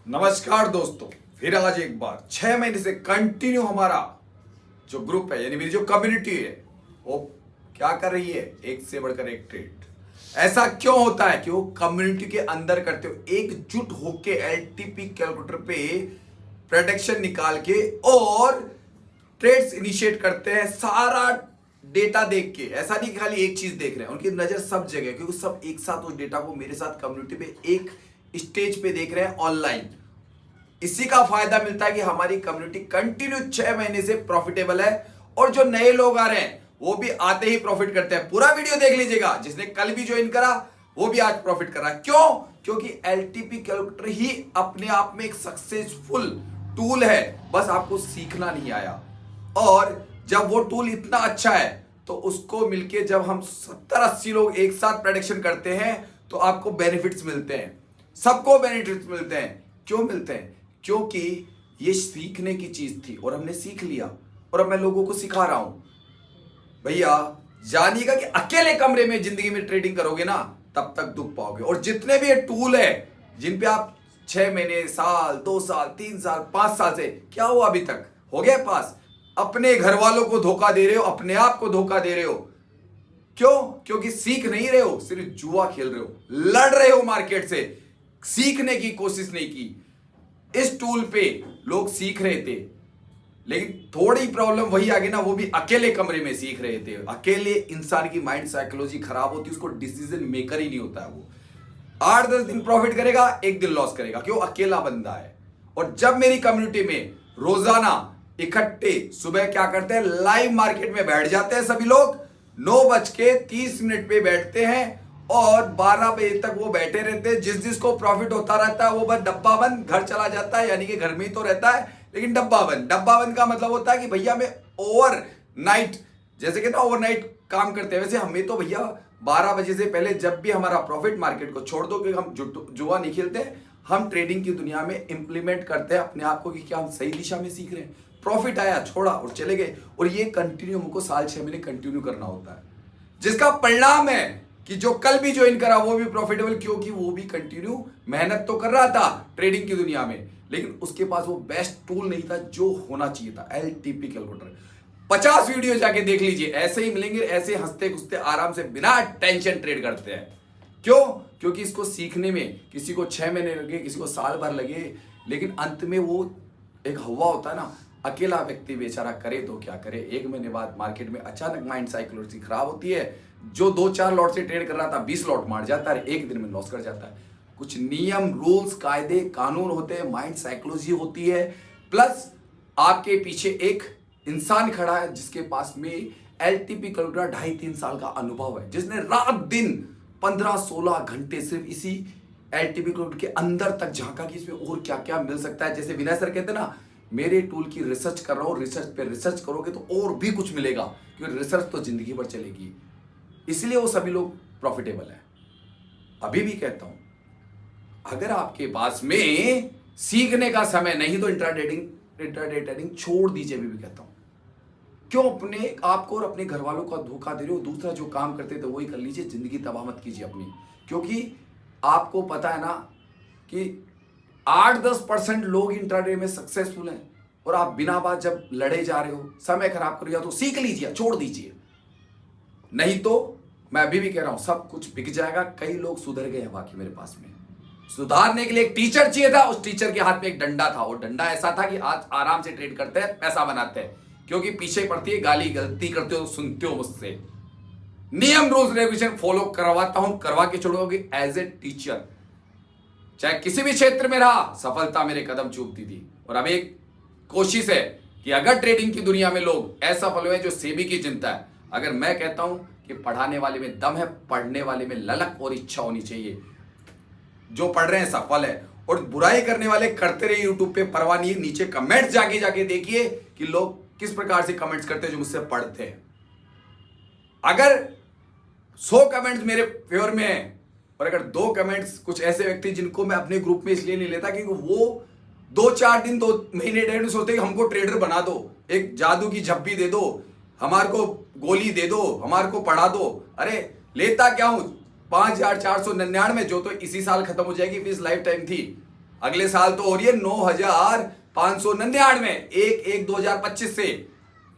नमस्कार दोस्तों, फिर आज एक बार 6 महीने से कंटिन्यू हमारा जो ग्रुप है यानी मेरी जो कम्युनिटी है वो क्या कर रही है, एक से बढ़कर एक ट्रेड। ऐसा क्यों होता है कि वो कम्युनिटी के अंदर करते हो एकजुट होके एलटीपी कैलकुलेटर पे प्रेडिक्शन निकाल के और ट्रेड्स इनिशिएट करते हैं सारा डेटा देख के। ऐसा नहीं कि खाली एक चीज देख रहे हैं, उनकी नजर सब जगह है क्योंकि सब एक साथ उस डेटा को मेरे साथ कम्युनिटी पे एक स्टेज पे देख रहे हैं ऑनलाइन। इसी का फायदा मिलता है कि हमारी कम्युनिटी कंटिन्यू 6 महीने से प्रॉफिटेबल है और जो नए लोग आ रहे हैं वो भी आते ही प्रॉफिट करते हैं। पूरा वीडियो देख लीजिएगा, जिसने कल भी ज्वाइन करा वो भी आज प्रॉफिट कर रहा है। क्यों? क्योंकि एलटीपी कैलकुलेटर ही अपने आप में एक सक्सेसफुल टूल है, बस आपको सीखना नहीं आया। और जब वो टूल इतना अच्छा है तो उसको मिलके जब हम 70-80 लोग एक साथ प्रेडिक्शन करते हैं तो आपको बेनिफिट्स मिलते हैं, सबको बेनिफिट्स मिलते हैं। क्यों मिलते हैं? क्योंकि ये सीखने की चीज थी और हमने सीख लिया और अब मैं लोगों को सिखा रहा हूं। भैया जानिएगा कि अकेले कमरे में जिंदगी में ट्रेडिंग करोगे ना तब तक दुख पाओगे। और जितने भी ये टूल है जिन पे आप 6 महीने, साल, 2 साल, 3 साल, 5 साल से क्या हुआ अभी तक हो गया पास, अपने घर वालों को धोखा दे रहे हो, अपने आप को धोखा दे रहे हो। क्यों? क्योंकि सीख नहीं रहे हो, सिर्फ जुआ खेल रहे हो, लड़ रहे हो मार्केट से, सीखने की कोशिश नहीं की। इस टूल पे लोग सीख रहे थे लेकिन थोड़ी प्रॉब्लम वही आ गई ना, वो भी अकेले कमरे में सीख रहे थे। अकेले इंसान की माइंड साइकोलॉजी खराब होती है, उसको डिसीजन मेकर ही नहीं होता है। वो 8-10 दिन प्रॉफिट करेगा, एक दिन लॉस करेगा, क्यों? अकेला बंदा है। और जब मेरी कम्युनिटी में रोजाना इकट्ठे सुबह क्या करते हैं, लाइव मार्केट में बैठ जाते हैं सभी लोग, 9:30 पे बैठते हैं और 12 बजे तक वो बैठे रहते हैं। जिस जिसको प्रॉफिट होता रहता है वो बस डब्बा बंद घर चला जाता है, यानी कि घर में ही तो रहता है लेकिन डब्बा बंद। डब्बा बंद का मतलब होता है कि भैया मैं ओवर नाइट, जैसे कि ना ओवरनाइट काम करते हैं, वैसे हमें तो भैया 12 बजे से पहले जब भी हमारा प्रॉफिट मार्केट को छोड़ दो, क्योंकि हम जुआ नहीं खेलते, हम ट्रेडिंग की दुनिया में इंप्लीमेंट करते हैं अपने आप को कि क्या हम सही दिशा में सीख रहे हैं। प्रॉफिट आया, छोड़ा और चले गए। और ये कंटिन्यू हमको साल 6 महीने कंटिन्यू करना होता है, जिसका परिणाम है कि जो कल भी ज्वाइन करा वो भी प्रॉफिटेबल, क्योंकि वो भी कंटिन्यू मेहनत तो कर रहा था ट्रेडिंग की दुनिया में, लेकिन उसके पास वो बेस्ट टूल नहीं था जो होना चाहिए था, एलटीपी कैलकुलेटर। 50 वीडियो जाके देख लीजिए, ऐसे ही मिलेंगे, ऐसे हंसते खुसते आराम से बिना टेंशन ट्रेड करते हैं। क्यों? क्योंकि इसको सीखने में किसी को 6 महीने लगे, किसी को साल भर लगे, लेकिन अंत में वो एक हवा होता है ना, अकेला व्यक्ति बेचारा करे तो क्या करे। 1 महीने बाद मार्केट में अचानक माइंड साइकोलॉजी खराब होती है, जो 2-4 लॉट से ट्रेड कर रहा था 20 लॉट मार जाता है, एक दिन में लॉस कर जाता है। कुछ नियम, रूल्स, कायदे, कानून होते हैं, माइंड साइकोलॉजी होती है, प्लस आपके पीछे एक इंसान खड़ा है जिसके पास में एलटीपी कैलकुलेटर 2.5-3 साल का अनुभव है, जिसने रात दिन 15-16 घंटे सिर्फ इसी एलटीपी कैलकुलेटर के अंदर तक झांका कि इसमें और क्या क्या मिल सकता है। जैसे विनय सर कहते हैं ना, मेरे टूल की रिसर्च कर रहा हूं, रिसर्च पे रिसर्च करोगे तो और भी कुछ मिलेगा, क्योंकि रिसर्च तो जिंदगी भर चलेगी। इसलिए वो सभी लोग प्रॉफिटेबल है। अभी भी कहता हूं, अगर आपके पास में सीखने का समय नहीं तो इंट्राडे ट्रेडिंग छोड़ दीजिए। अभी भी कहता हूं, क्यों अपने आपको और अपने घर वालों का धोखा दे रहे हो? दूसरा जो काम करते थे वही कर लीजिए, जिंदगी तबाह मत कीजिए अपनी। क्योंकि आपको पता है ना कि 8-10% लोग इंट्राडे में सक्सेसफुल हैं और आप बिना बात जब लड़े जा रहे हो, समय खराब करो, या तो सीख लीजिए, छोड़ दीजिए। नहीं तो मैं अभी भी कह रहा हूं सब कुछ बिक जाएगा। कई लोग सुधर गए हैं बाकी मेरे पास में। सुधारने के लिए एक टीचर चाहिए था, उस टीचर के हाथ में एक डंडा था, और डंडा ऐसा था कि आज आराम से ट्रेड करते हैं, पैसा बनाते हैं, क्योंकि पीछे पड़ती है गाली, गलती करते हो सुनते हो मुझसे। नियम, रूल्स, रेगुलेशन फॉलो करवाता हूं, करवा के छोड़ोगे एज ए टीचर। चाहे किसी भी क्षेत्र में रहा, सफलता मेरे कदम चूमती थी। और अब एक कोशिश है कि अगर ट्रेडिंग की दुनिया में लोग असफल हुए जो सेबी की चिंता है, अगर मैं कहता हूं कि पढ़ाने वाले में दम है, पढ़ने वाले में ललक और इच्छा होनी चाहिए। जो पढ़ रहे हैं सफल है, और बुराई करने वाले करते रहे यूट्यूब पे, परवाह नहीं है। नीचे कमेंट्स जाके देखिए कि लोग किस प्रकार से कमेंट्स करते हैं जो मुझसे पढ़ते हैं। अगर 100 कमेंट्स मेरे फेवर में है और अगर 2 कमेंट्स कुछ ऐसे व्यक्ति जिनको मैं अपने ग्रुप में इसलिए नहीं लेता क्योंकि वो 2-4 दिन, 2 महीने, 1.5 सोचते कि हमको ट्रेडर बना दो, एक जादू की झप्पी दे दो, हमारे को गोली दे दो, हमारे को पढ़ा दो। अरे लेता क्या हूं, 5,499 जो तो इसी साल खत्म हो जाएगी, फीस लाइफ टाइम थी। अगले साल तो हो रही है 9,599, एक 2025 से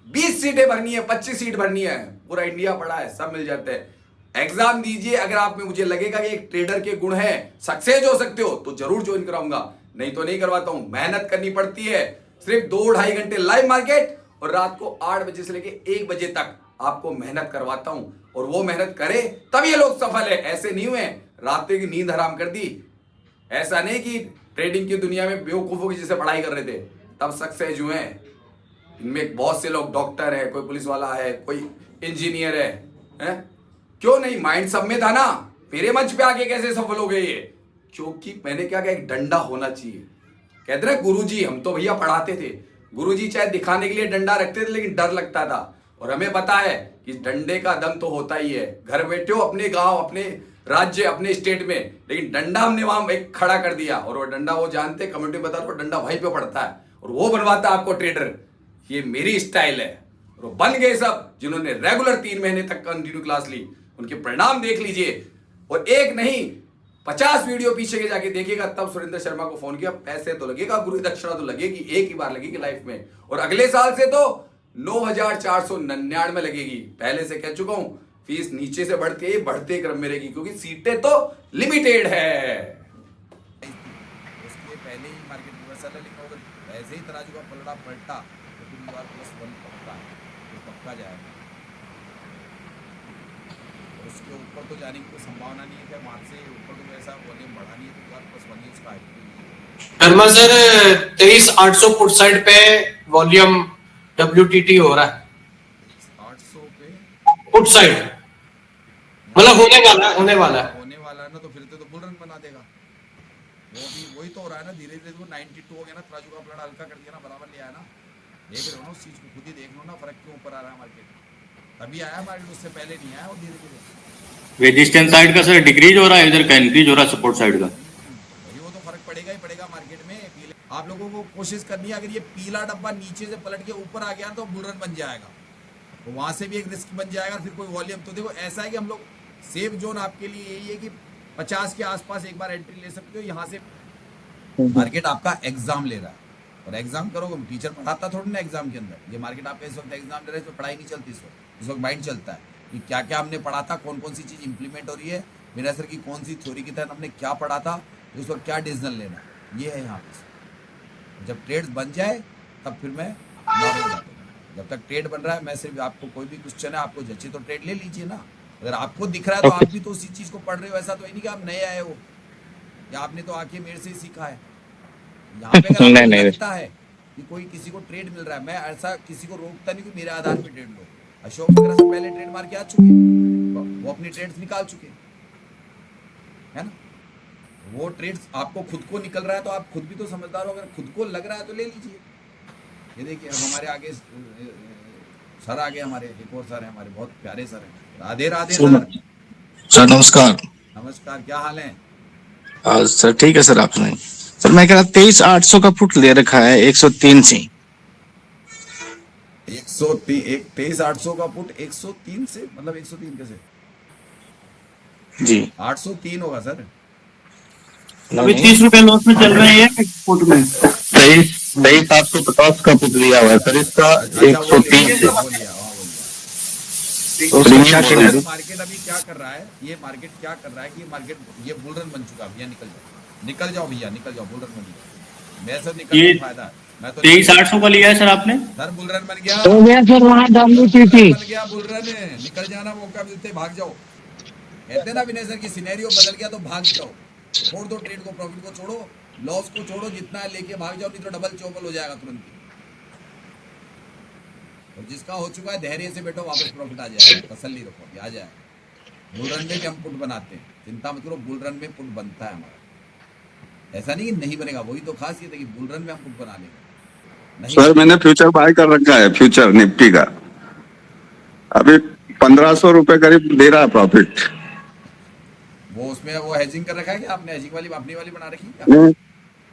20 सीटें भरनी है, 25 सीट भरनी है, पूरा इंडिया पड़ा है, सब मिल जाते हैं। एग्जाम दीजिए, अगर आप में मुझे लगेगा कि एक ट्रेडर के गुण है, सक्सेस हो सकते हो, तो जरूर ज्वाइन कराऊंगा, नहीं तो नहीं करवाता हूं। मेहनत करनी पड़ती है, सिर्फ 2-2.5 घंटे लाइव मार्केट और रात को 8 बजे से लेके 1 बजे तक आपको मेहनत करवाता हूं, और वो मेहनत करे तब ये लोग सफल है। ऐसे नहीं हुए रात की नींद हराम कर दी, ऐसा नहीं कि ट्रेडिंग की दुनिया में बेवकूफों की जैसे पढ़ाई कर रहे थे तब सक्सेस हुए हैं। इनमें बहुत से लोग डॉक्टर है, कोई पुलिस वाला है, कोई इंजीनियर है? क्यों नहीं? माइंड सब में था ना, मेरे मंच पे आके कैसे सफल हो गए ये? क्योंकि मैंने क्या कहा, एक डंडा होना चाहिए। कहते ना गुरुजी, हम तो भैया पढ़ाते थे, गुरुजी चाहे दिखाने के लिए डंडा रखते थे लेकिन डर लगता था, और हमें पता है कि डंडे का दम तो होता ही है। घर बैठे हो अपने गांव, अपने राज्य, अपने स्टेट में, लेकिन डंडा हमने वहां एक खड़ा कर दिया, और वो डंडा वो जानते, कम्युनिटी बता रहा, डंडा वहीं पे पड़ता है और वो बनवाता है आपको ट्रेडर। ये मेरी स्टाइल है, और वो बन गए सब जिन्होंने रेगुलर 3 महीने तक कंटिन्यू क्लास ली, उनके परिणाम देख लीजिए। और एक नहीं 50 वीडियो पीछे के जाके देखिएगा, तब सुरेंद्र शर्मा को फोन किया, पैसे तो लगेगा, गुरु दक्षिणा तो लगेगी, एक ही बार लगेगी लाइफ में, और अगले साल से तो 9,499 लगेगी। पहले से कह चुका हूं, फीस नीचे से बढ़ते क्रम में रहेगी, क्योंकि सीटें तो लिमिटेड है। उसके पहले ही मार्केट रिवर्सल है, लेकिन अगर ऐसे ही तराजू का पलड़ा पलटा तो दूसरी बार +1 पक्का जाएगा। उसके ऊपर तो जाने की कोई संभावना नहीं है, क्या वहां से ऊपर तो ऐसा वॉल्यूम बढ़ानी है तो +1 ही उसका शर्मा सर 23,800 पुट साइड पे वॉल्यूम WTT हो रहा है। 800 पे पुट साइड मतलब होने वाला है ना, तो फिर तो बुल रन बना देगा। वो भी वही तो हो रहा है ना, धीरे धीरे वो 92 हो गया ना, तराजू का पलड़ा हल्का कर दिया ना, बराबर ले आया ना। देख रहे हो ना उस चीज को, खुद ही देख लो ना, फर्क क्यों ऊपर आ रहा है मार्केट। तभी आया मार्केट, उससे पहले नहीं आया, वो धीरे धीरे रेजिस्टेंस साइड का सर डिक्रीज हो रहा है, इधर का इंक्रीज हो रहा है सपोर्ट साइड का। वही, वो तो फर्क पड़ेगा ही पड़ेगा मार्केट में। आप लोगों को कोशिश करनी है, अगर ये पीला डब्बा नीचे से पलट के ऊपर आ गया तो बुल रन बन जाएगा, तो वहां से भी एक रिस्क बन जाएगा, फिर कोई वॉल्यूम। तो देखो ऐसा है कि हम लोग सेफ जोन आपके लिए यही है कि 50 के आसपास एक बार एंट्री ले सकते हो। यहाँ से मार्केट आपका एग्जाम ले रहा है, और एग्जाम करोगे, टीचर पढ़ाता थोड़ी ना एग्जाम के अंदर। ये मार्केट आपका इस वक्त एग्जाम ले रहा है, तो पढ़ाई नहीं चलती इस वक्त माइंड चलता है कि क्या क्या हमने पढ़ा था, कौन कौन सी चीज इंप्लीमेंट हो रही है, मेरा सर की कौन सी थ्योरी के तहत हमने क्या पढ़ा था, उस वक्त क्या डिसीजन लेना, ये है यहाँ पे। जब ट्रेड बन जाए तब फिर मैं नॉर्मल बात करूँगा। जब तक ट्रेड बन रहा है, मैं सिर्फ आपको कोई भी क्वेश्चन है, आपको जचे तो ट्रेड ले लीजिए ना। अगर आपको दिख रहा है तो आप भी तो उसी चीज को पढ़ रहे हो, ऐसा तो नहीं कि आप नए आए हो या आपने तो आके मेरे से ही सीखा है। यहाँ पे अगर आपको लगता है कि कोई किसी को ट्रेड मिल रहा है, मैं ऐसा किसी को रोकता नहीं कि मेरे आधार पे ट्रेड लो। अशोक वगैरह से पहले ट्रेड मार के आ चुके, वो अपनी ट्रेड्स निकाल चुके है ना। वो ट्रेड्स आपको खुद को निकल रहा है तो आप खुद भी तो समझदार हो, अगर खुद को लग रहा है तो ले लीजिए। ये देखिए, अब हमारे आगे सर आ गए, हमारे एक और सर है, हमारे बहुत प्यारे सर हैं। राधे राधे सर। नमस्कार। नमस्कार, क्या हाल है? सर ठीक है सर। आपने सर मैं कह रहा 23,800 का फुट ले रखा है 103 से। 103 23,800 का फुट 103 से, मतलब 103 कैसे जी 803 होगा सर। अभी 30 रुपए लॉस में चल रहे हैं फुट में। 23,750 का फुट लिया हुआ है सर इसका। 103 से मार्केट अभी क्या कर रहा है, ये मार्केट क्या कर रहा है कि ये बुल रन बन चुका है भैया। निकल जाओ भैया, निकल जाओ, बुल रन बन गया। मैं सर निकल फायदा, मैं तो 23,800 का लिया है सर आपने। सर बुल रन बन गया, हो गया सर। वहां WTT बन गया बुल रन। निकल जाना, मौका मिलते भाग जाओ। कहते ना विनय सर की सिनेरियो बदल गया तो भाग जाओ, छोड़ दो ट्रेड को, प्रॉफिट को छोड़ो, लॉस को छोड़ो, जितना है लेके भाग जाओ, नहीं तो डबल चौबल हो जाएगा तुरंत। और जिसका हो चुका है धैर्य से बैठो, वापस प्रॉफिट आ जाएगा, तसल्ली रखो, अभी आ जाएगा। बुल रन में भी हम पुट बनाते हैं, चिंता मत करो, बुल रन में पुट बनता है हमारा। ऐसा नहीं कि नहीं बनेगा, वही तो खासियत है कि बुल रन में हम पुट बना लेंगे। सर मैंने फ्यूचर बाय कर रखा है, फ्यूचर निफ्टी का अभी 1,500 रुपए करीब दे रहा है प्रॉफिट। वो उसमें वो हेजिंग कर रखा है कि आपने हेजिंग वाली अपनी वाली बना रखी है?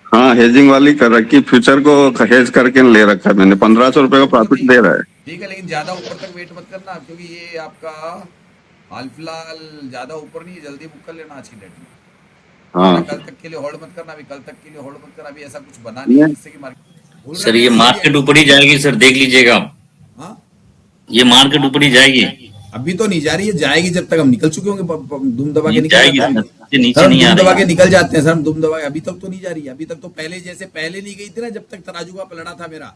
हाँ हेजिंग वाली कर रखी, फ्यूचर को हेज करके ले रखा है मैंने। 1,500 रुपए का प्रॉफिट दे रहा है। ठीक है, लेकिन ज्यादा ऊपर तक वेट मत करना, क्योंकि ये आपका हाल फिलहाल ज्यादा ऊपर नहीं है, जल्दी बुक कर लेना आज की डेट में। हाँ कल तक के लिए होल्ड मत करना, अभी कल तक के लिए होल्ड मत करना, अभी ऐसा कुछ बना नहीं है जिससे कि मार्केट सर ये मार्केट ऊपर ही जाएगी सर, देख लीजिएगा आप। हाँ ये मार्केट ऊपर ही जाएगी। अभी तो नहीं जा रही है, जाएगी जब तक हम निकल चुके होंगे, दुम दबा के नहीं निकल जाएगी जाते हैं सर, इससे नीचे सर, नहीं आ दुम दबा रही के है। निकल जाते हैं सर, हम दुम दबा के, अभी तक तो नहीं जा रही है, अभी तक तो पहले जैसे पहले नहीं गई थी ना, जब तक तराजू का पलड़ा था मेरा,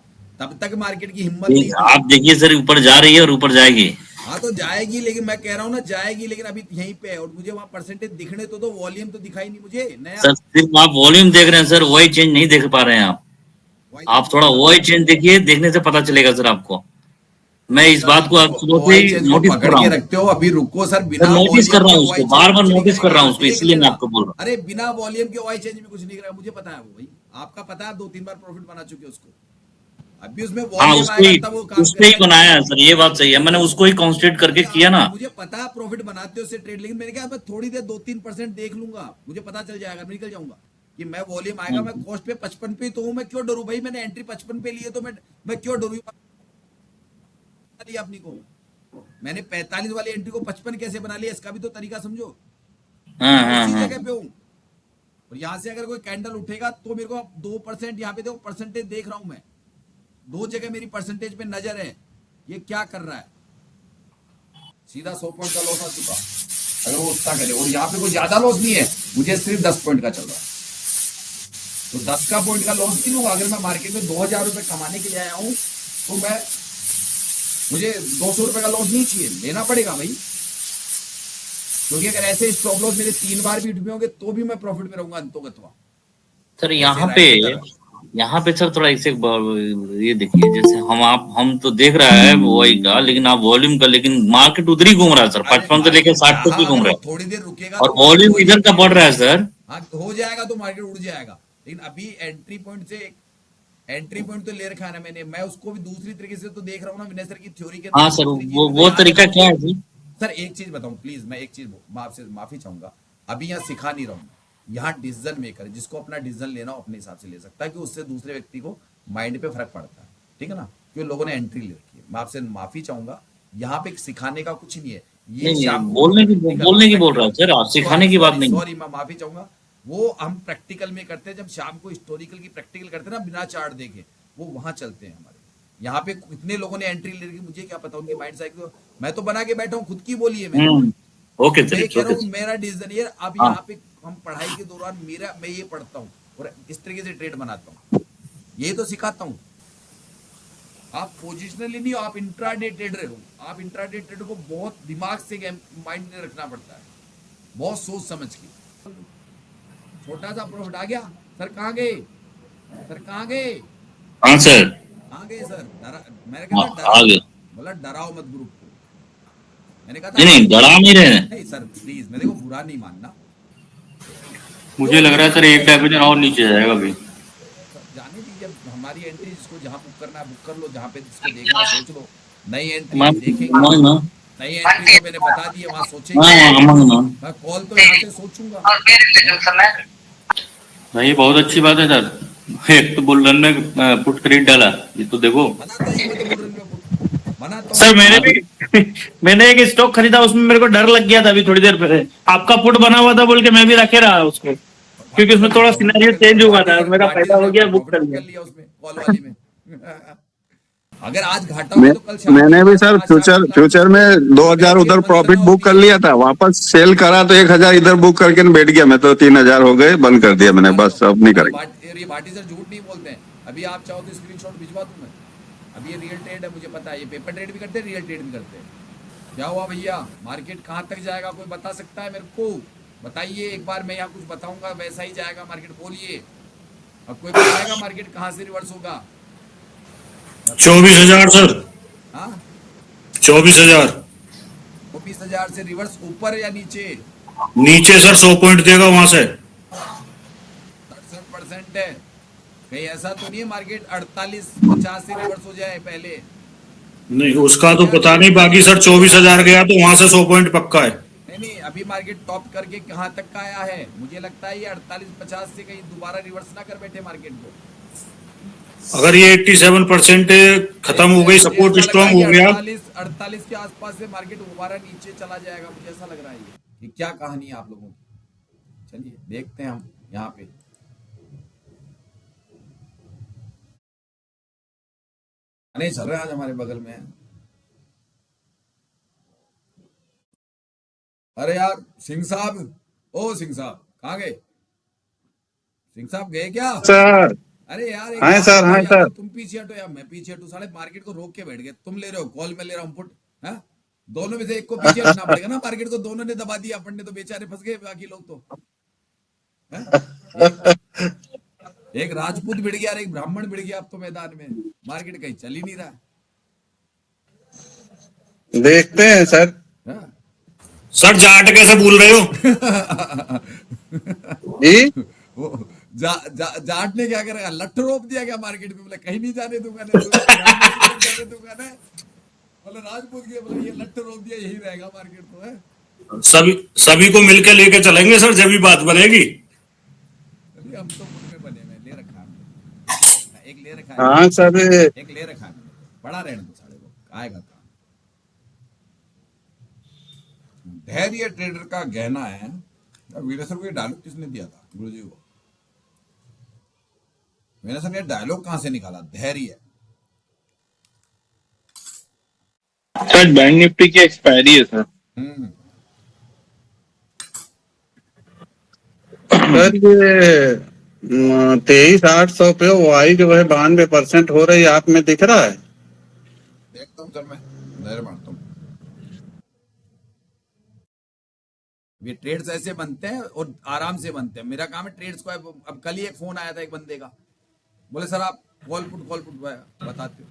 तब तक मार्केट की हिम्मत नहीं थी। आप देखिए सर, ऊपर जा रही है और ऊपर जाएगी। हाँ तो जाएगी, लेकिन मैं कह रहा हूँ ना जाएगी, लेकिन अभी यहीं पे है, और मुझे वहां परसेंटेज दिखने तो वॉल्यूम तो दिखाई नहीं मुझे नया। सर सिर्फ आप वॉल्यूम देख रहे हैं सर, वही चेंज नहीं देख पा रहे हैं आप थोड़ा वही चेंज देखिए, देखने से पता चलेगा सर आपको। मैं इस बात को आप सुबह से ही नोटिस कर पकड़ रहा के हूँ रखते हो, अभी रुको सर, बिना नोटिस कर रहा हूँ वॉल्यूम के उसको, OI बार बार चेंज कुछ नोटिस नहीं कर रहा हूँ करेगा, उसको, इसलिए मैं आपको बोल रहा हूँ। अरे बिना वॉल्यूम के OI चेंज में कुछ नहीं करेगा, मुझे पता है वो भाई, आपका पता है, 2-3 बार प्रॉफिट बना चुके हो उसको, अभी उसमें हाँ वॉल्यूम आएगा तब वो काम उसको ही करेगा। बनाया है सर, ये बात सही है, मैंने उसको ही कॉन्सेंट्रेट करके किया ना। मुझे पता है प्रॉफिट बनाते हो उससे ट्रेड, लेकिन मैंने कहा मैं थोड़ी देर 2-3% देख लूंगा, मुझे पता चल जाएगा, मैं निकल जाऊंगा कि मैं वॉल्यूम आएगा, मैं कॉस्ट पे 55 पे तो हूं, मैं क्यों डरूं भाई, मैंने एंट्री 55 पे लिए तो मैं क्यों डरूं अपनी को, मैंने 45 वाली एंट्री को 55 कैसे बना लिया, इसका भी तो तरीका समझो। उसी जगह पे हूं, और यहां से अगर कोई कैंडल उठेगा तो मेरे को 2% यहाँ पे देखो परसेंटेज देख रहा हूं मैं, 2 जगह मेरी परसेंटेज पे नजर है, ये क्या कर रहा है, सीधा 100 पॉइंट का लॉस आ चुका, अगर वो उठता करे, और यहाँ पे कोई ज्यादा लॉस नहीं है, मुझे सिर्फ 10 पॉइंट का चल रहा है, तो 10 का पॉइंट का लॉस नहीं लूंगा। अगर मैं मार्केट में 2000 रुपए कमाने के लिए आया हूं तो मुझे 200 रुपए का लॉस नहीं चाहिए, लेना पड़ेगा भाई, क्योंकि अगर ऐसे स्टॉप लॉस मेरे 3 बार भी उठे होंगे तो भी मैं प्रॉफिट में रहूंगा अंतोगत्वा। सर यहाँ पे सर थोड़ा इसे ये देखिए, जैसे हम तो देख रहा है वही का, लेकिन आप वॉल्यूम का, लेकिन मार्केट उधर ही घूम रहा है सर, 55 से लेकर 60 तक ही घूम रहा है, थोड़ी देर रुकेगा और तो वॉल्यूम इधर का बढ़ रहा है सर। हाँ हो जाएगा तो मार्केट उड़ जाएगा, लेकिन अभी एंट्री पॉइंट तो ले रखा है ना मैंने, मैं उसको भी दूसरी तरीके से तो देख रहा हूँ ना, विनय सर की थ्योरी के। हाँ सर, वो तरीका क्या है जी? सर एक चीज बताऊं प्लीज, मैं एक चीज मैं आपसे माफी चाहूंगा, अभी यहाँ सिखा नहीं रहा हूँ, यहाँ डिसीजन मेकर है, जिसको अपना डिसीजन लेना हो अपने हिसाब से ले सकता है, कि उससे दूसरे व्यक्ति को माइंड पे फर्क पड़ता है, ठीक है ना, क्योंकि लोगों ने एंट्री ले रखी है। मैं आपसे माफी चाहूंगा, यहाँ पे सिखाने का कुछ नहीं है, ये बोलने की बोल रहा हूँ सर, आप सिखाने की बात नहीं। सॉरी, मैं माफी चाहूंगा, वो हम प्रैक्टिकल में करते हैं, जब शाम को हिस्टोरिकल की प्रैक्टिकल करते हैं ना, बिना चार्ट देखे, वो वहां चलते हैं हमारे। यहाँ पे कितने लोगों ने एंट्री ले रखी, मुझे क्या पता उनकी माइंड साइकिल, मैं तो बना के बैठा हूँ, खुद की बोली है मैंने, ओके मैं कह रहा हूँ मेरा डिसीजन ये। अब यहाँ पे हम पढ़ाई के दौरान मैं ये पढ़ता हूँ और इस तरीके से ट्रेड बनाता हूँ, ये तो सिखाता हूँ। आप पोजिशनली नहीं हो, आप इंट्राडे ट्रेडर हो, आप इंट्राडे ट्रेडर को बहुत दिमाग से माइंड में रखना पड़ता है, बहुत सोच समझ के। छोटा सा प्रॉफिट आ गया, सर कहाँ गए, सर कहाँ गए, हाँ सर, कहाँ गए सर, मैंने कहा बोला डराओ मत ग्रुप को, मैंने कहा नहीं डरा नहीं रहे, नहीं सर प्लीज, मेरे को बुरा नहीं मानना, मुझे लग रहा है सर एक डायमेंशन और नीचे जाएगा अभी। जाने दीजिए, हमारी एंट्री जिसको जहाँ बुक करना है बुक कर लो, जहाँ पे जिसको देखना है सोच लो, नई एंट्री देखेंगे, नई एंट्री तो मैंने बता दी है, वहाँ सोचेंगे, मैं कॉल तो यहाँ से सोचूंगा। नहीं बहुत अच्छी बात है सर, एक तो बुल रन में पुट खरीद डाला, ये तो देखो सर, मैंने एक स्टॉक खरीदा, उसमें मेरे को डर लग गया था अभी थोड़ी देर पहले, आपका पुट बना हुआ था बोल के मैं भी रखे रहा उसको, क्योंकि उसमें थोड़ा सिनेरियो चेंज हुआ था, मेरा फायदा हो गया, बुक कर लिया उसमें कॉल वाली में। अगर आज घाटा हो तो कल शाम मैंने भी सर फ्यूचर में 2000 उधर प्रॉफिट बुक कर लिया था, वापस सेल करा तो 1000 इधर बुक करके बैठ गया मैं, तो 3000 हो गए, बंद कर दिया मैंने, बस अब नहीं करेंगे। ये भाटी सर झूठ नहीं बोलते हैं, अभी आप चाहो तो स्क्रीनशॉट भिजवा दूं मैं, अभी ये रियल ट्रेड है, मुझे पता है, ये पेपर ट्रेड भी करते हैं, रियल ट्रेड भी करते हैं। क्या हुआ भैया, मार्केट कहाँ तक जाएगा कोई बता सकता है मेरे को, बताइए एक बार, मैं यहाँ कुछ बताऊंगा वैसा ही जाएगा मार्केट, बोलिए, अब कोई बताएगा मार्केट कहाँ से रिवर्स होगा। 24,000 सर, हाँ 24,000 24,000 से रिवर्स ऊपर या नीचे, नीचे सर 100 पॉइंट देगा वहां से, 67% है, कहीं ऐसा तो नहीं है मार्केट 48-50 से रिवर्स हो जाए पहले, नहीं उसका तो पता नहीं, बाकी सर 24,000 गया तो वहां से 100 पॉइंट पक्का है। नहीं अभी मार्केट टॉप करके कहाँ तक का आया है, मुझे लगता है ये 48-50 से कहीं दोबारा रिवर्स ना कर बैठे मार्केट को। अगर ये 87% खत्म हो गई, सपोर्ट स्ट्रॉन्ग हो गया, 48 के आसपास से मार्केट दोबारा नीचे चला जाएगा, मुझे ऐसा लग रहा है। ये क्या कहानी है आप लोगों की, चलिए देखते हैं हम यहाँ पे। नहीं चल रहा है आज हमारे बगल में। अरे यार सिंह साहब, ओ सिंह साहब कहाँ गए? सिंह साहब गए क्या? सर अरे यार एक हाँ बात सर, बताओ, हाँ या सर। तो तुम पीछे हटो या मैं पीछे हटूं। साले मार्केट को रोक के बैठ गए, तुम ले रहे हो कॉल, मैं ले रहा हूँ पुट। हाँ दोनों में से एक को पीछे हटना पड़ेगा ना। मार्केट को दोनों ने दबा दिया, अपन ने तो बेचारे फंस गए, बाकी लोग तो। हाँ? एक राजपूत भिड़ गया और एक ब्राह्मण भिड़ गया अब तो मैदान में। मार्केट कहीं चल ही नहीं रहा। देखते हैं सर। हाँ? सर जाट कैसे भूल रहे हो? जी वो जाट ने क्या करेगा? लट्ठ रोप दिया क्या मार्केट में? बोले कहीं नहीं जाने दूंगा, जाने दूंगा ना। बोले राजपूत के, बोले ये लट्ठ रोप दिया, यही रहेगा मार्केट तो है। सभी को मिलकर लेके चलेंगे सर, जब भी बात बनेगी। अरे हम तो मुझ में बने हुए, ले रखा है एक, ले रखा है हाँ सर। एक, ले रखा है बड़ा रहने दो साढ़े को आएगा काम। धैर्य ट्रेडर का गहना है। वीर सर को ये डायलॉग किसने दिया था गुरुजी को? वीर सर ने डायलॉग कहां से निकाला? धैर्य। सर बैंक निफ्टी की एक्सपायरी है सर। सर ये 23,800 पे वाई जो है 92% हो रही है, आप में दिख रहा है? देखता हूँ सर, मैं नजर मारता हूँ। ये ट्रेड्स ऐसे बनते हैं और आराम से बनते हैं। मेरा काम है ट्रेड्स को। अब कल ही एक फोन आया था एक बंदे का, बोले सर आप कॉल पुट बताते हो।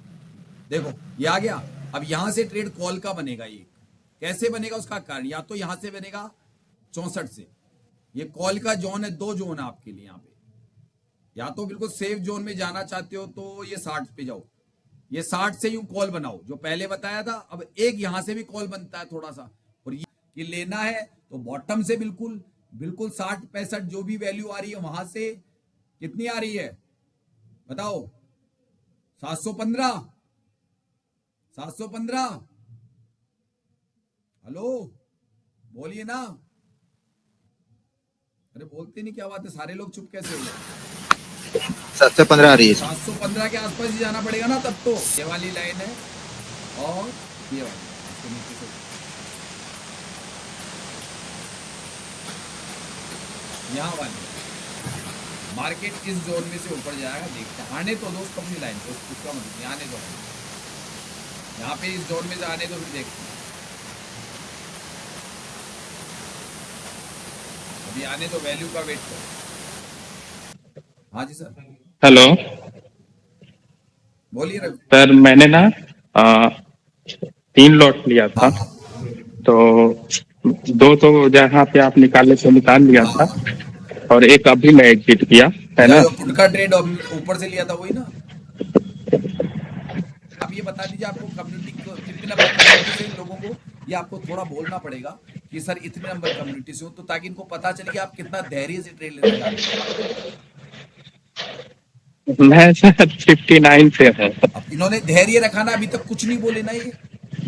देखो ये आ गया। अब यहां से ट्रेड कॉल का बनेगा। ये कैसे बनेगा उसका कारण, या तो यहां से बनेगा 64 से। ये कॉल का जोन है, 2 जोन है आपके लिए यहाँ पे। या तो बिल्कुल सेफ जोन में जाना चाहते हो तो ये 60 पे जाओ। ये 60 से यूं कॉल बनाओ जो पहले बताया था। अब एक यहां से भी कॉल बनता है थोड़ा सा। और ये लेना है तो बॉटम से बिल्कुल 60-65 जो भी वैल्यू आ रही है वहां से कितनी आ रही है बताओ? 715। 715। हेलो बोलिए ना। अरे बोलते नहीं, क्या बात है? सारे लोग चुप कैसे हो गए? 715 आ रही है। 715 के आसपास ही जाना पड़ेगा ना तब तो। ये वाली लाइन है और ये वाली इसके नीचे से यहाँ वाली मार्केट इस जोन में से ऊपर जाएगा। देखते हैं, आने तो दोस्त अपनी लाइन तो उसका मतलब यहाँ आने दो। यहाँ पे इस जोन में से आने तो फिर देखते हैं। अभी आने तो वैल्यू का वेट करो। हाँ जी सर हेलो बोलिए रवि। सर, मैंने ना 3 लॉट लिया था, तो 2 तो जहाँ पे आप निकाले से निकाल लिया था, और एक अभी मैं एग्जिट किया है ना। जो पुट का ट्रेड ऊपर से लिया था वही ना। आप ये बता दीजिए आपको कम्युनिटी को कितने नंबर कम्युनिटी से इन लोगों को, ये आपको थोड़ा बोलना पड़ेगा कि सर इतने नंबर कम्युनिटी से हो, तो ताकि इनको पता चले कि आप कितना धैर्य से ट्रेड लेने जा रहे हैं। मैं सर 59 से है। अब इन्होंने धैर्य रखा ना, अभी तक कुछ नहीं बोले ना ये।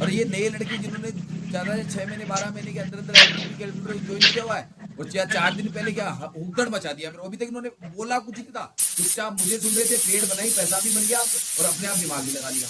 और ये नए लड़के जिन्होंने ज्यादा 6 महीने 12 महीने के अंदर अंदर एलटीपी के अंदर ज्वाइन किया हुआ है, और 4 दिन पहले क्या उगदड़ मचा दिया। फिर अभी तक इन्होंने बोला कुछ नहीं था, चुपचाप मुझे सुन रहे थे, ट्रेड बनाई, पैसा भी बन गया और अपने आप दिमाग भी लगा लिया।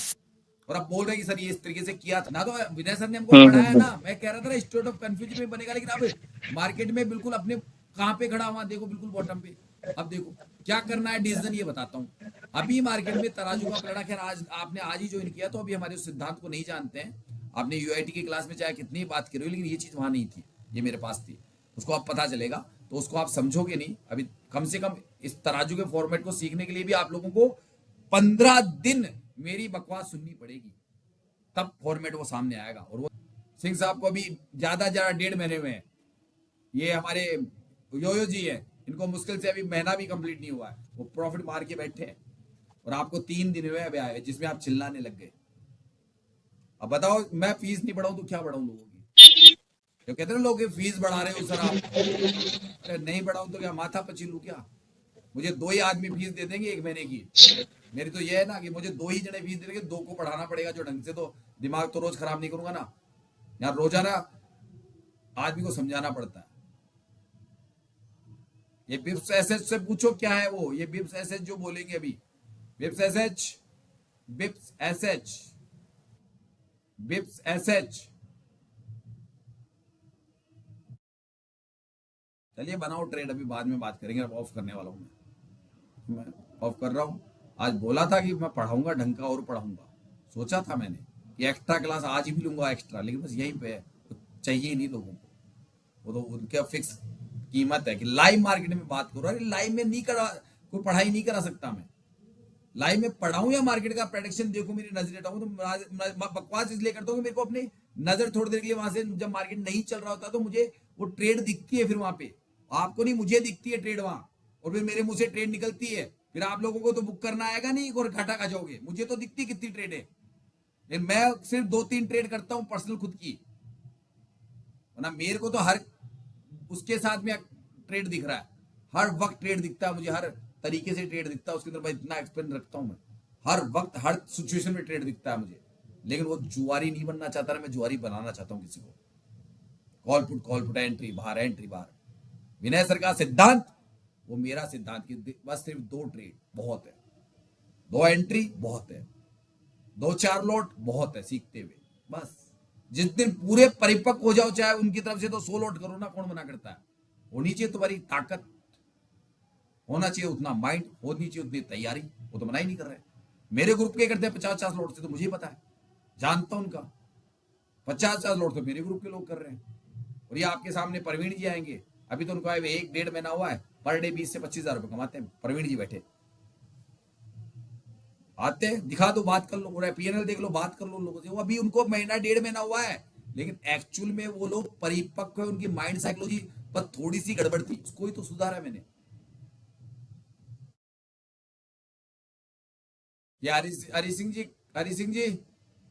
और अब बोल रहे कि सर ये इस तरीके से किया था ना। तो विनय सर ने हमको पढ़ाया ना। मैं कह रहा था ना स्टेट ऑफ कंफ्यूजन में बनेगा, लेकिन अब मार्केट में बिल्कुल अपने कहाँ पे खड़ा हुआ देखो, बिल्कुल बॉटम पे। अब देखो क्या करना है डिसीजन, ये बताता हूँ। अभी मार्केट में तराजू का पलड़ा, खैर आपने आज ही ज्वाइन किया तो अभी हमारे उस सिद्धांत को नहीं जानते हैं। आपने यूआईटी की क्लास में चाहे कितनी बात करी हो, लेकिन ये चीज वहां नहीं थी, ये मेरे पास थी। उसको आप पता चलेगा तो उसको आप समझोगे नहीं। अभी कम से कम इस तराजू के फॉर्मेट को सीखने के लिए भी आप लोगों को 15 दिन मेरी बकवास सुननी पड़ेगी, तब फॉर्मेट वो सामने आएगा। और वो सिंह साहब को अभी ज्यादा 1.5 महीने हुए हैं। ये हमारे योयो जी है, इनको मुश्किल से अभी महीना भी कंप्लीट नहीं हुआ है, वो प्रॉफिट मार के बैठे हैं। और आपको 3 दिन हुए अभी आए, जिसमें आप चिल्लाने लग गए। अब बताओ, मैं फीस नहीं बढ़ाऊं तो क्या बढ़ाऊं लोगों की? तो कहते हैं लोग फीस बढ़ा रहे हो सर आप। अरे नहीं बढ़ाऊं तो क्या माथा पची लू क्या? मुझे 2 ही आदमी फीस दे देंगे 1 महीने की। मेरी तो ये है ना कि मुझे 2 ही जने फीस दे देंगे, 2 को पढ़ाना पड़ेगा जो ढंग से। तो दिमाग तो रोज खराब नहीं करूंगा ना यार, रोजाना आदमी को समझाना पड़ता है। ये बिप्स एसएच से पूछो क्या है वो, ये बिप्स एसएच जो बोलेंगे अभी, Bips SH, Bips SH, Bips SH. चलिए बनाओ ट्रेड, अभी बाद में बात करेंगे, अब ऑफ करने वाला हूं मैं ऑफ कर रहा हूं। आज बोला था कि मैं पढ़ाऊंगा ढंग का और पढ़ाऊंगा, सोचा था मैंने कि एक्स्ट्रा क्लास आज भी लूंगा एक्स्ट्रा, लेकिन बस यहीं पे है, चाहिए ही नहीं लोगों को, वो तो उनका फिक्स कीमत है कि लाइव मार्केट में बात करो। अरे लाइव में नहीं करा, कोई पढ़ाई नहीं करा सकता मैं, लाइव में पढ़ाऊं या मार्केट का प्रेडिक्शन देखो, मेरी नजर हटाऊं, तो बकवास इसलिए करता हूँ कि मेरे को अपनी नजर थोड़ी देर के लिए वहां से, जब मार्केट नहीं चल रहा होता तो मुझे वो ट्रेड दिखती है, फिर वहां पे आपको नहीं, मुझे दिखती है ट्रेड वहां, और फिर मेरे मुंह से ट्रेड निकलती है, फिर आप लोगों को तो बुक करना आएगा नहीं और घाटा खा जाओगे। मुझे तो दिखती कितनी ट्रेड है, लेकिन मैं सिर्फ 2-3 ट्रेड करता हूं पर्सनल खुद की, वरना मेरे को तो हर उसके साथ में ट्रेड दिख रहा है, हर वक्त ट्रेड दिखता है मुझे, हर तरीके से ट्रेड दिखता है, उसके अंदर मैं इतना एक्सपीरियंस रखता हूं, मैं हर वक्त हर सिचुएशन में ट्रेड दिखता है मुझे। लेकिन वो जुआरी नहीं बनना चाहता ना, मैं जुआरी बनाना चाहता हूं किसी को। कॉल पुट एंट्री बाहर, विनय सर का सिद्धांत वो मेरा सिद्धांत कि बस सिर्फ 2 ट्रेड बहुत है, 2 एंट्री बहुत है, 2-4 लॉट बहुत है, सीखते हुए बस। जिस दिन पूरे परिपक्व हो जाओ, चाहे उनकी तरफ से तो 100 लॉट करो ना, कौन मना करता है, होनी चाहिए तुम्हारी ताकत, होना चाहिए उतना माइंड, होनी चाहिए उतनी तैयारी, वो तो मना ही नहीं कर रहे। मेरे ग्रुप के करते हैं 50-50 लॉट से, तो मुझे पता है, जानता हूं उनका 50-50 लॉट तो मेरे ग्रुप के लोग कर रहे हैं। और ये आपके सामने प्रवीण जी आएंगे, अभी तो उनको 1-1.5 महीना हुआ है, पर डे 20 से 25 हजार रुपए कमाते हैं। प्रवीण जी बैठे आते हैं, दिखा दो, बात कर लो, पूरा पीएनएल देख लो, बात कर लो लोगों से। वो अभी उनको 1-1.5 महीना हुआ है, लेकिन एक्चुअल में वो लोग परिपक्व है, उनकी माइंड साइकोलॉजी पर थोड़ी सी गड़बड़ थी, उसको ही तो सुधारा है मैंने। ये हरी सिंह जी,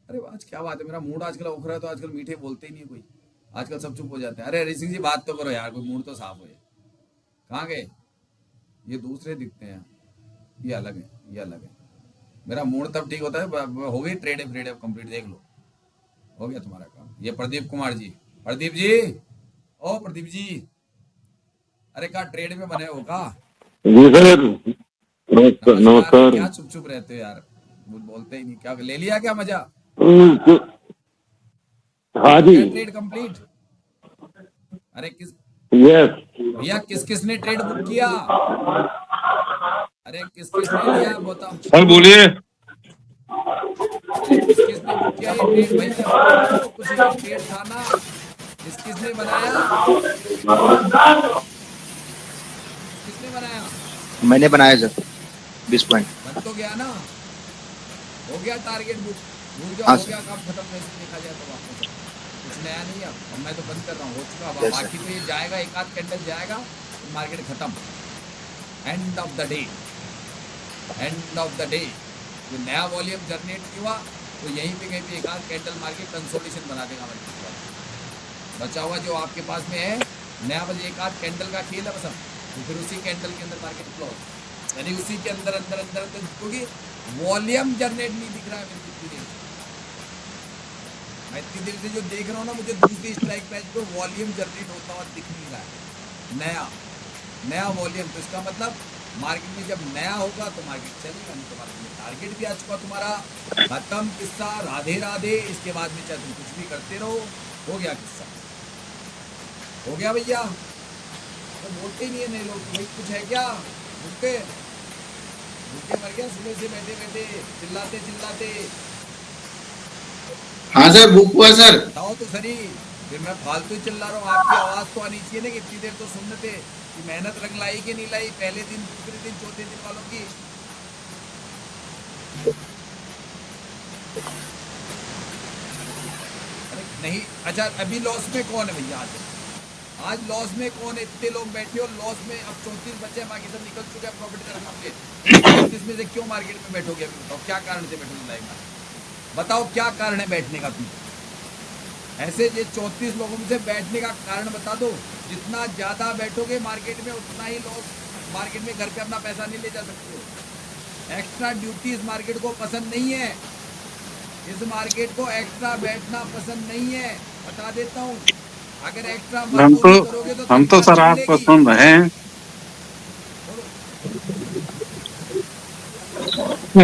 अरे आज क्या बात है, मेरा मूड आजकल उखड़ा है, तो आजकल मीठे बोलते ही नहीं कोई, आजकल सब चुप हो जाते हैं। अरे हरी सिंह जी बात तो करो यार, कोई मूड तो साफ हो। कहाँ गए ये, दूसरे दिखते हैं, ये अलग है। मेरा मूड तब ठीक होता है, हो गई ट्रेड कंप्लीट, देख लो हो गया तुम्हारा काम। ये प्रदीप कुमार जी, प्रदीप जी, अरे क्या ट्रेड में बने हो का? जी सर, नमस्कार। क्या चुप रहते हो यार, बोलते ही नहीं, क्या ले लिया क्या मजा? हाँ जी, ट्रेड कंप्लीट। अरे यस भैया, किसने ट्रेड बुक किया? अरे किसने लिया बताओ सर, बोलिए। किसने बुक किया ये ट्रेड भाई? कुछ ट्रेड था ना, किसने बनाया? मैंने बनाया सर 20 पॉइंट। बन तो गया ना, हो गया टारगेट बुक, भूल जाओ, हो गया काम खत्म। वैसे देखा जाए तो वापस कुछ नया नहीं है, अब मैं तो बंद कर रहा हूँ, हो चुका। बाकी तो ये जाएगा, एक आध कैंडल जाएगा, मार्केट खत्म, एंड ऑफ द डे। जो नया वॉल्यूम जनरेट हुआ तो यहीं पे कहीं पे एक आध कैंडल मार्केट कंसोलिडेशन बना देगा मार्केट। बचा हुआ जो आपके पास में है नया, बस एक आध कैंडल का खेल है बस, तो फिर उसी कैंडल के अंदर मार्केट क्लोज, यानी उसी के अंदर क्योंकि वॉल्यूम जनरेट नहीं दिख रहा है मेरे इतनी देर से। मैं इतनी देर से जो देख रहा हूँ ना, मुझे दूसरी स्ट्राइक प्राइस पे वॉल्यूम जनरेट होता हुआ दिख नहीं रहा है, नया वॉल्यूम। तो इसका मतलब मार्केट में जब नया होगा तो मार्केट चलेगा, नहीं तो मार्केट में टारगेट भी आ चुका तुम्हारा, खत्म किस्सा, राधे। इसके बाद में चाहे तुम कुछ भी करते रहो, हो गया किस्सा, हो गया भैया। तो बोलते ही नहीं है नए लोग, भाई कुछ है क्या, भूखे मर गया, सुबह से बैठे चिल्लाते। हाँ सर, बुक हुआ सर। बताओ तो सही, फिर मैं फालतू ही चिल्ला रहा हूँ, आपकी आवाज तो आनी चाहिए ना, कि इतनी देर तो सुनने थे कि मेहनत रंग लाई कि नहीं लाई, पहले दिन, दूसरे दिन, चौथे दिन वालों की। अरे नहीं, अच्छा अभी लॉस में कौन है भैया? आज लॉस में कौन है? इतने लोग बैठे हो लॉस में, अब 34 बचे, बाकी सब निकल चुके हैं प्रॉफिट करने के। 34 में से क्यों मार्केट में बैठोगे? अभी बताओ क्या कारण से बैठोगे लाइव में, बताओ क्या कारण है बैठने का? तुम ऐसे ये 34 लोगों में से बैठने का कारण बता दो। जितना ज्यादा बैठोगे मार्केट में, उतना ही लॉस, मार्केट में घर पे अपना पैसा नहीं ले जा सकते हो। एक्स्ट्रा ड्यूटी इस मार्केट को पसंद नहीं है, इस मार्केट को एक्स्ट्रा बैठना पसंद नहीं है, बता देता हूँ। अगर एक्स्ट्रा हम तो सर आपको सुन रहे हैं।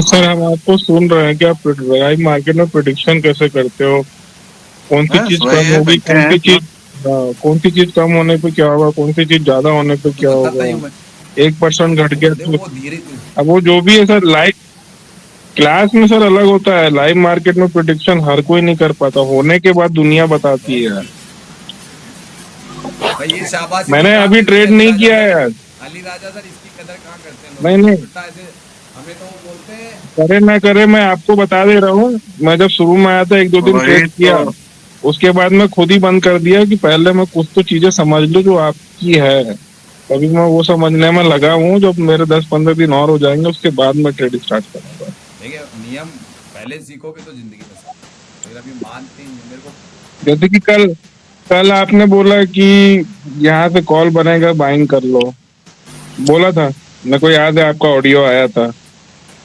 सर हम आपको सुन रहे हैं कि आप लाइव मार्केट में प्रिडिक्शन कैसे करते हो, कौन सी बस चीज वही कम है, होगी, बैठे कौन हैं सी चीज कौन सी चीज कम होने पे क्या होगा, कौन सी चीज ज्यादा होने पे तो क्या बताता ही होगा। हूँ मैं। 1% घट गया देखो तो वो धीरे अब वो जो भी है सर, लाइव क्लास में सर अलग होता है, लाइव मार्केट में प्रिडिक्शन हर कोई नहीं कर पाता, होने के बाद दुनिया बताती है। भाई ये शाबाशी तो मैंने कहाँ अभी मिलती है ट्रेड अली नहीं राजा किया है सर? यार। अली राजा सर इसकी कदर कहाँ करते हैं नहीं लोग? नहीं, उल्टा ऐसे हमें तो वो बोलते हैं। करे ना करे मैं आपको बता दे रहा हूँ, मैं जब शुरू में आया था 1-2 दिन वही ट्रेड किया, तो। उसके बाद मैं खुद ही बंद कर दिया कि पहले मैं कुछ तो चीजें समझ लूं जो आपकी है। अभी मैं वो समझने में लगा हूँ, जब मेरे 10-15 दिन और हो जाएंगे उसके बाद मैं ट्रेड स्टार्ट करूंगा। देखिए नियम पहले सीखोगे तो जिंदगी में सब, लेकिन अभी मानते ही नहीं मेरे को। जैसे कि कल कल आपने बोला कि यहाँ से कॉल बनेगा, बाइंग कर लो, बोला था, मेरे को याद है आपका ऑडियो आया था।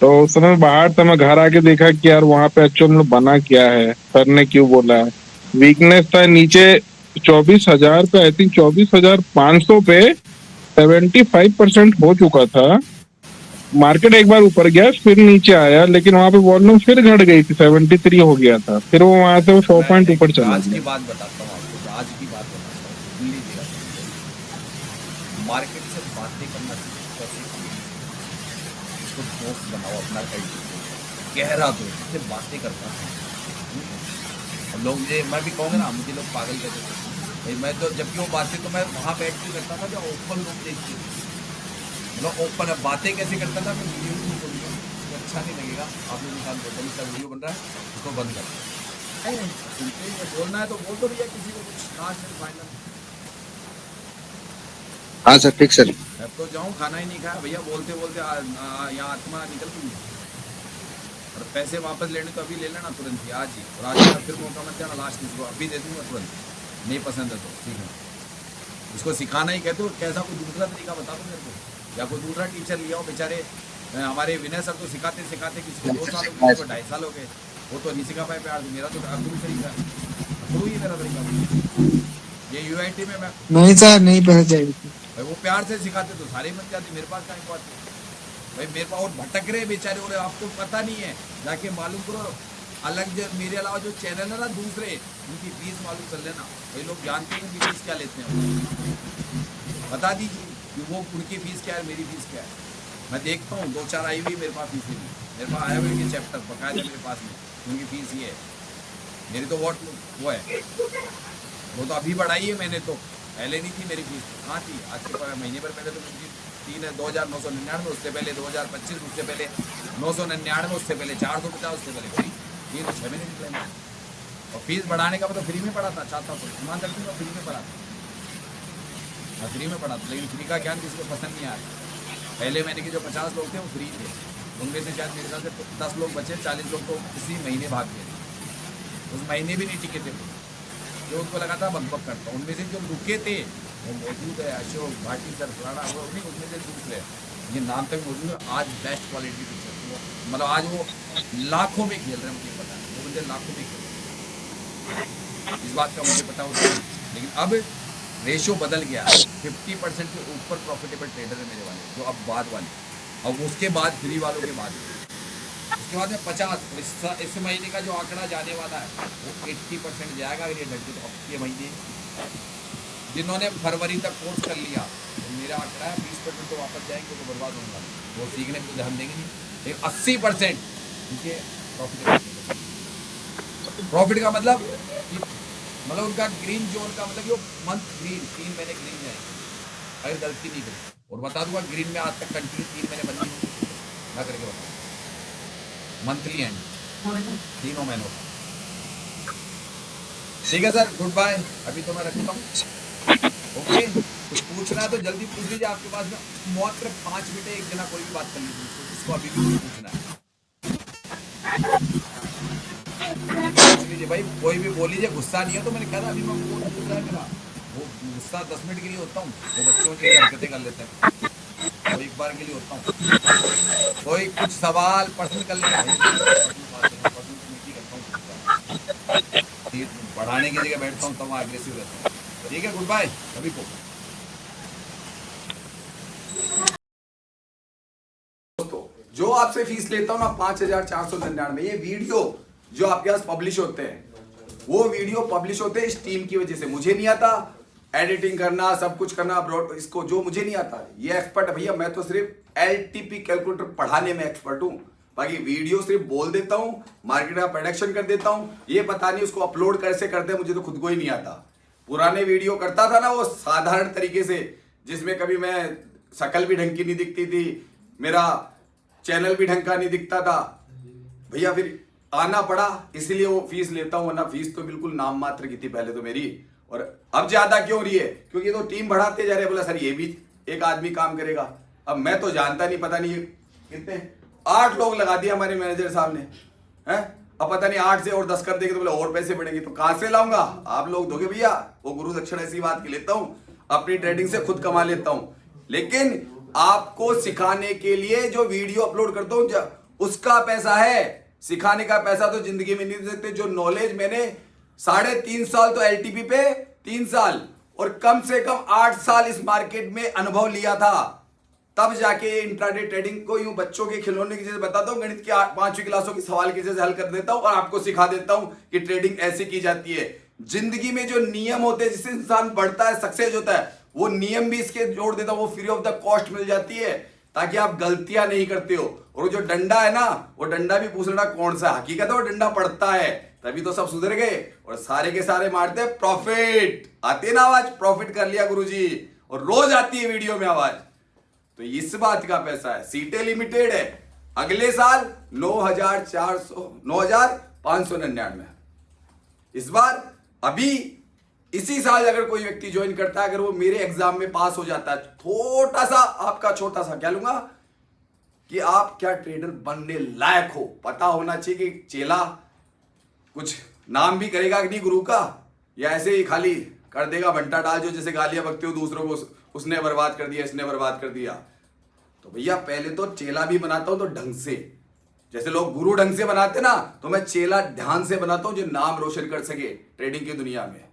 तो उस समय बाहर था, मैं घर आके देखा कि यार वहां पे एक्चुअल में बना क्या है, सर ने क्यों बोला है। वीकनेस था नीचे 24,000 पे, आई थिंक 24,500 पे 75% हो चुका था। मार्केट एक बार ऊपर गया फिर नीचे आया, लेकिन वहां पे वॉल्यूम फिर घट गई थी, 73 हो गया था, फिर वो वहां से वो 100 मैं पॉइंट एक ऊपर चला राज की गया। बात बताता हूँ आपको, राज की बात बताता हूँ, सुन लीजिएगा। मार्केट से बातें करना सीखो, कैसे करना सीखो। इसको दोस्त बनाओ, अपना गहरा दोस्त से बातें करना। अब लोग मुझे, मैं भी कहूँगा ना, मुझे लोग पागल कहते थे भाई, मैं तो जबकि वो बातें तो मैं वहाँ बैठ के करता था जब ओपन रूम देखती थी, मतलब ओपन बातें कैसे करता था मैं वीडियो नहीं बोलूँगा तो अच्छा नहीं लगेगा। आप लोग निकाल दो, इसका वीडियो बन रहा है उसको बंद कर दो। सुनते ही बोलना है तो बोल दो भैया, किसी को कुछ लास्ट एंड फाइनल। हाँ सर, ठीक सर। अब तो जाऊँ, खाना ही नहीं खाया भैया, बोलते बोलते यहाँ आत्मा निकल गई। और पैसे वापस लेने तो अभी ले लेना तुरंत ही, आज ही, और आज का फिर मौका मत देना, लास्ट इसको अभी दे दूंगा तुरंत, नहीं पसंद है तो सीखना। उसको सिखाना ही कहते हो, कैसा कोई दूसरा तरीका बता दो मेरे को, या कोई दूसरा टीचर लिया हो। बेचारे हमारे विनय सर तो सिखाते सिखाते किसी को 2 साल हो गए, किसी को 2.5 साल हो गए, वो तो नहीं सिखा पाए प्यार से। मेरा तो अब्दुल तरीका है, अब्दुल ही मेरा तरीका। ये यूआईटी में मैं नहीं सर, नहीं पहुंच जाएगी। भाई वो प्यार से सिखाते तो सारे बन जाते, मेरे पास टाइम बात भाई, मेरे पास और भटक रहे बेचारे, और आपको पता नहीं है, जाके मालूम करो। अलग जो मेरे अलावा जो चैनल है ना दूसरे, उनकी फीस मालूम कर लेना। भाई लोग जानते हैं कि फीस क्या लेते हैं, बता दीजिए कि वो उनकी फीस क्या है, मेरी फीस क्या है। मैं देखता हूँ 2-4 आई हुई मेरे पास फीस नहीं, मेरे पास आया हुए कि चैप्टर बकायदे मेरे पास में, उनकी फीस ये है। मेरी तो वो है, वो तो अभी बढ़ाई है मैंने, तो पहले नहीं थी मेरी फीस, कहाँ थी? आज के महीने भर पहले तो मेरी 2,999, उससे पहले 2025, उससे पहले 999, उससे पहले 450, उससे पहले फ्री। ये तो 6 महीने निकले मैं। और फीस बढ़ाने का मतलब फ्री में पढ़ा था, चाहता तो ईमान रखती मैं फ्री में पढ़ा था, मैं फ्री में पढ़ा था, लेकिन फ्री का ज्ञान किसी को पसंद नहीं आया। पहले महीने के जो 50 लोग थे वो फ्री थे, उनमें से शायद मेरे हिसाब से 10 लोग बचे, 40 लोग तो इसी महीने भाग गए, उस महीने भी नहीं टिके थे जो उनको लगा था बकबक करता। उनमें से जो रुके थे वो मौजूद है, अशोक भाटी सर फलाना, वो नहीं, उसमें से दूसरे ये नाम तक मौजूद है। आज बेस्ट क्वालिटी टीचर, मतलब आज वो लाखों में खेल रहे हैं, मुझे पता है, वो मुझे लाखों में खेल रहे हैं, इस बात का मुझे पता होता है। लेकिन अब रेशो बदल गया, 50% के ऊपर प्रॉफिटेबल ट्रेडर है मेरे वाले, जो अब बाद वाले, अब उसके बाद फ्री वालों के बाद, उसके बाद में 50। इस महीने का जो आंकड़ा जाने वाला है वो 80% जाएगा अगर ये ढंग तो। अब ये महीने जिन्होंने फरवरी तक कोर्स कर लिया, तो मेरा आंकड़ा है 20% तो वापस जाएंगे, तो बर्बाद होने वाले, वो सीखने को ध्यान देंगे नहीं। लेकिन 80% उनके प्रॉफिट का मतलब उनका ग्रीन जोन का मतलब, मंथ ग्रीन, 3 महीने ग्रीन जाएंगे अगर गलती नहीं करी। और बता दूंगा, ग्रीन में आज तक कंटिन्यू 3 महीने बंदी ना करके बताऊँ, मंथली एंड 3 महीनों का। ठीक है सर, गुड बाय, अभी तो मैं रखता हूँ। ओके, कुछ पूछना है तो जल्दी पूछ लीजिए, आपके पास में मात्र 5 मिनट, एक जना कोई भी बात कर लीजिए, इसको अभी भी पूछना है। पूछ लीजिए भाई, कोई भी बोल लीजिए, गुस्सा नहीं है तो। मैंने कहा था अभी मैं वो पूछ रहा मेरा, वो गुस्सा 10 मिनट के लिए होता हूँ, वो बच्चों की हरकतें कर लेते हैं, वो एक बार के लिए होता हूँ। कोई कुछ सवाल पर्सनल कर लेना, बढ़ाने की जगह बैठता हूँ तब एग्रेसिव रहता हूँ। ठीक है, गुड बाय सभी को। दोस्तों जो आपसे फीस लेता हूं ना 5,499, ये वीडियो जो आपके पास पब्लिश होते हैं, वो वीडियो पब्लिश होते हैं इस टीम की वजह से। मुझे नहीं आता एडिटिंग करना, सब कुछ करना, इसको जो मुझे नहीं आता, ये एक्सपर्ट है भैया। मैं तो सिर्फ एलटीपी कैलकुलेटर पढ़ाने में एक्सपर्ट हूं, बाकी वीडियो सिर्फ बोल देता हूं, मार्केट में प्रोडक्शन कर देता हूं। ये पता नहीं उसको अपलोड कैसे करते हैं, मुझे तो खुद को ही नहीं आता। पुराने वीडियो करता था ना वो साधारण तरीके से, जिसमें कभी मैं शकल भी ढंग की नहीं दिखती थी, मेरा चैनल भी ढंग का नहीं दिखता था भैया, फिर आना पड़ा, इसलिए वो फीस लेता हूं, वरना फीस तो बिल्कुल नाम मात्र की थी पहले तो मेरी, और अब ज्यादा क्यों रही है, क्योंकि तो टीम बढ़ाते जा रहे हैं। बोला सर ये भी एक आदमी काम करेगा, अब मैं तो जानता नहीं, पता नहीं कितने 8 लोग लगा दिए हमारे मैनेजर साहब ने हैं, अब पता नहीं 8 से और 10 कर देंगे तो बोले और पैसे बढ़ेंगे, तो कहां से लाऊंगा, आप लोग दोगे भैया। वो गुरु दक्षिण ऐसी बात की लेता हूं, अपनी ट्रेडिंग से खुद कमा लेता हूं, लेकिन आपको सिखाने के लिए जो वीडियो अपलोड करता हूं उसका पैसा है। सिखाने का पैसा तो जिंदगी में नहीं दे सकते। जो नॉलेज मैंने 3.5 साल तो एलटीपी पे 3 साल और कम से कम 8 साल इस मार्केट में अनुभव लिया था, तब जाके इंट्राडे ट्रेडिंग को यूं बच्चों के खिलौने की जैसे बताता हूं, गणित की 5वीं क्लासों की सवाल की जैसे हल कर देता हूं और आपको सिखा देता हूं कि ट्रेडिंग ऐसे की जाती है। जिंदगी में जो नियम होते हैं जिससे इंसान बढ़ता है, सक्सेस होता है, वो नियम भी इसके जोड़ देता हूं, वो फ्री ऑफ द कॉस्ट मिल जाती है ताकि आप गलतियां नहीं करते हो। और जो डंडा है ना, वो डंडा भी पूछ लेना कौन सा, हकीकत है वो डंडा पड़ता है, तभी तो सब सुधर गए और सारे के सारे मारते हैं प्रॉफिट। आती है ना आवाज, प्रॉफिट कर लिया गुरुजी, और रोज आती है वीडियो में आवाज। तो इस बात का पैसा है, सीटें लिमिटेड है। अगले साल 9,599, इस बार अभी इसी साल अगर कोई व्यक्ति ज्वाइन करता है, अगर वो मेरे एग्जाम में पास हो जाता है, छोटा सा आपका छोटा सा क्या लूंगा कि आप क्या ट्रेडर बनने लायक हो, पता होना चाहिए कि चेला कुछ नाम भी करेगा कि नहीं गुरु का, या ऐसे ही खाली कर देगा बंटा डाल, जो जैसे गालियां बकते हो दूसरों को, उसने बर्बाद कर दिया, इसने बर्बाद कर दिया। तो भैया पहले तो चेला भी बनाता हूं तो ढंग से, जैसे लोग गुरु ढंग से बनाते ना, तो मैं चेला ध्यान से बनाता हूं जो नाम रोशन कर सके ट्रेडिंग की दुनिया में।